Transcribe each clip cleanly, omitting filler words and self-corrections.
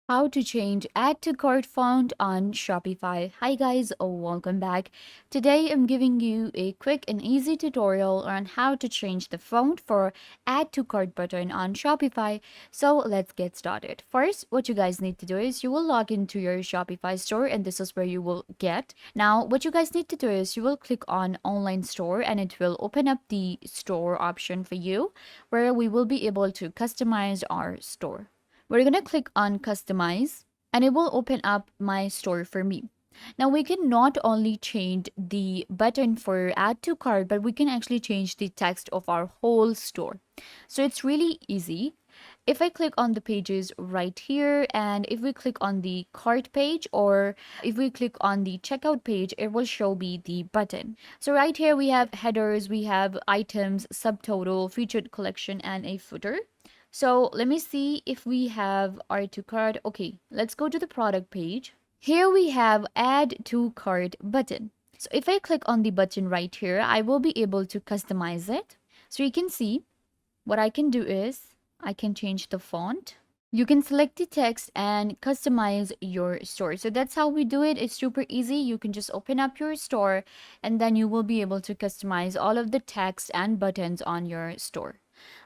How to change add to cart font on Shopify. Hi guys, welcome back. Today I'm giving you a quick and easy tutorial on how to change the font for add to cart button on Shopify. So let's get started. First, what you guys need to do is you will log into your Shopify store and this is where you will get. Now, what you guys need to do is you will click on online store and it will open up the store option for you where we will be able to customize our store. We're going to click on customize and it will open up my store for me. Now we can not only change the button for add to cart, but we can actually change the text of our whole store. So it's really easy. If I click on the pages right here and if we click on the cart page or if we click on the checkout page, it will show me the button. So right here we have headers, we have items, subtotal, featured collection, and a footer. So let me see if we have our to cart. Okay, let's go to the product page. Here we have add to cart button. So if I click on the button right here, I will be able to customize it. So you can see what I can do is I can change the font. You can select the text and customize your store. So that's how we do it. It's super easy. You can just open up your store and then you will be able to customize all of the text and buttons on your store.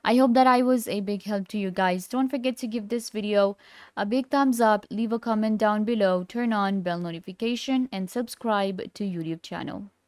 I hope that I was a big help to you guys. Don't forget to give this video a big thumbs up, leave a comment down below, turn on bell notification, and subscribe to YouTube channel.